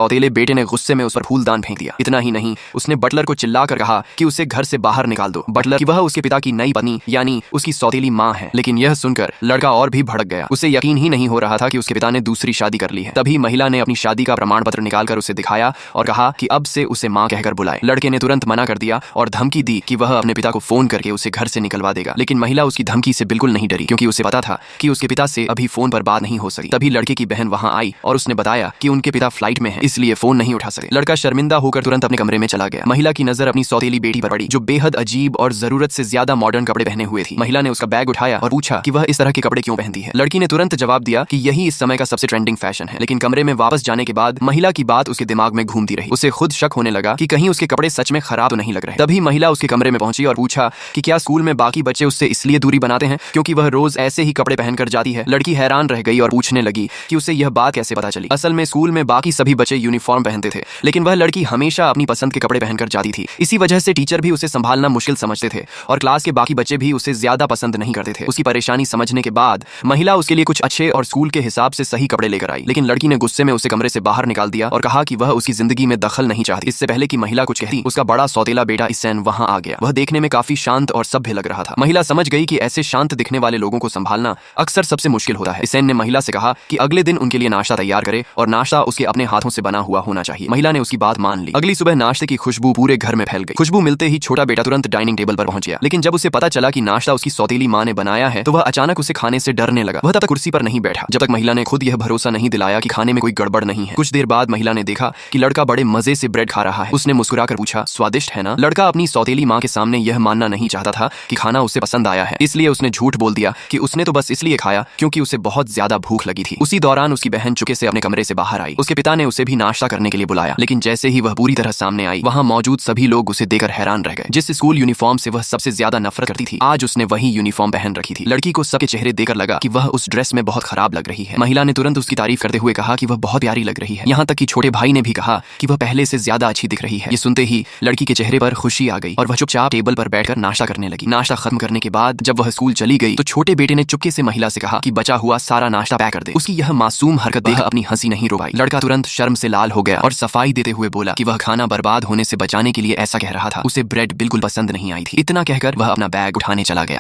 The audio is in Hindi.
सौतेले बेटे ने गुस्से में उस पर फूलदान फेंक दिया। इतना ही नहीं, उसने बटलर को चिल्लाकर कहा कि उसे घर से बाहर निकाल दो। बटलर कि वह उसके पिता की नई पत्नी यानी उसकी सौतेली माँ है। लेकिन यह सुनकर लड़का और भी भड़क गया। उसे यकीन ही नहीं हो रहा था कि उसके पिता ने दूसरी शादी कर ली है। तभी महिला ने अपनी शादी का प्रमाण पत्र निकालकर उसे दिखाया और कहा कि अब से उसे माँ कहकर बुलाए। लड़के ने तुरंत मना कर दिया और धमकी दी कि वह अपने पिता को फोन करके उसे घर से निकलवा देगा। लेकिन महिला उसकी धमकी से बिल्कुल नहीं डरी, क्योंकि उसे पता था कि उसके पिता से अभी फोन पर बात नहीं हो सकी। तभी लड़के की बहन वहां आई और उसने बताया कि उनके पिता फ्लाइट में है, इसलिए फोन नहीं उठा सके। लड़का शर्मिंदा होकर तुरंत अपने कमरे में चला गया। महिला की नजर अपनी सौतेली बेटी पर पड़ी, जो बेहद अजीब और जरूरत से ज्यादा मॉडर्न कपड़े पहने हुए थी। महिला ने उसका बैग उठाया और पूछा कि वह इस तरह के कपड़े क्यों पहनती है। लड़की ने तुरंत जवाब दिया कि यही इस समय का सबसे ट्रेंडिंग फैशन है। लेकिन कमरे में वापस जाने के बाद महिला की बात उसके दिमाग में घूमती रही। उसे खुद शक होने लगा कि कहीं उसके कपड़े सच में खराब तो नहीं लग रहे। तभी महिला उसके कमरे में पहुंची और पूछा कि क्या स्कूल में बाकी बच्चे उससे इसलिए दूरी बनाते हैं क्योंकि वह रोज ऐसे ही कपड़े पहनकर जाती है। लड़की हैरान रह गई और पूछने लगी कि उसे यह बात कैसे पता चली। असल में स्कूल में बाकी सभी बच्चे यूनिफॉर्म पहनते थे, लेकिन वह लड़की हमेशा अपनी पसंद के कपड़े पहनकर जाती थी। इसी वजह से टीचर भी उसे संभालना मुश्किल समझते थे और क्लास के बाकी बच्चे भी उसे ज्यादा पसंद नहीं करते थे। उसकी परेशानी समझने के बाद महिला उसके लिए कुछ अच्छे और स्कूल के हिसाब से सही कपड़े लेकर आई। लेकिन लड़की ने गुस्से में उसे कमरे से बाहर निकाल दिया और कहा कि वह उसकी जिंदगी में दखल नहीं चाहती। इससे पहले कि महिला कुछ कहती, उसका बड़ा सौतेला बेटा इसैन वहां आ गया। वह देखने में काफी शांत और सभ्य लग रहा था। महिला समझ गई कि ऐसे शांत दिखने वाले लोगों को संभालना अक्सर सबसे मुश्किल होता है। इसैन ने महिला से कहा कि अगले दिन उनके लिए नाश्ता तैयार करे और नाश्ता उसके अपने हाथों से बना हुआ होना चाहिए। महिला ने उसकी बात मान ली। अगली सुबह नाश्ते की खुशबू पूरे घर में फैल गई। खुशबू मिलते ही छोटा बेटा तुरंत डाइनिंग टेबल पर पहुंच गया। लेकिन जब उसे पता चला कि नाश्ता उसकी सौतेली माँ ने बनाया है तो वह अचानक उसे खाने से डरने लगा। वह तब तक कुर्सी पर नहीं बैठा जब तक महिला ने खुद यह भरोसा नहीं दिलाया कि खाने में कोई गड़बड़ नहीं है। कुछ देर बाद महिला ने देखा कि लड़का बड़े मजे से ब्रेड खा रहा है। उसने मुस्कुराकर पूछा, स्वादिष्ट है ना? लड़का अपनी सौतेली माँ के सामने यह मानना नहीं चाहता था कि खाना उसे पसंद आया है, इसलिए उसने झूठ बोल दिया कि उसने तो बस इसलिए खाया क्योंकि उसे बहुत ज्यादा भूख लगी थी। उसी दौरान उसकी बहन चुपके से अपने कमरे से बाहर आई। उसके पिता ने उसे भी नाश्ता करने के लिए बुलाया, लेकिन जैसे ही वह पूरी तरह सामने आई, वहां मौजूद सभी लोग उसे देखकर हैरान रह गए। जिस स्कूल यूनिफॉर्म से वह सबसे ज्यादा नफरत करती थी, आज उसने वही यूनिफॉर्म पहन रखी थी। लड़की को सबके चेहरे देखकर लगा कि वह उस ड्रेस में बहुत खराब लग रही है। महिला ने तुरंत उसकी तारीफ करते हुए कहा कि वह बहुत प्यारी लग रही है। यहाँ तक कि छोटे भाई ने भी कहा कि वह पहले से ज्यादा अच्छी दिख रही है। ये सुनते ही लड़की के चेहरे पर खुशी आ गई और वह चुपचाप टेबल पर बैठकर नाश्ता करने लगी। नाश्ता खत्म करने के बाद जब वह स्कूल चली गई तो छोटे बेटे ने चुपके से महिला से कहा कि बचा हुआ सारा नाश्ता पैक कर दे। उसकी यह मासूम हरकत देख अपनी हंसी नहीं रोक। लड़का तुरंत शर्म से लाल हो गया और सफाई देते हुए बोला कि वह खाना बर्बाद होने से बचाने के लिए ऐसा कह रहा था। उसे ब्रेड बिल्कुल पसंद नहीं आई थी। इतना कहकर वह अपना बैग उठाने चला गया।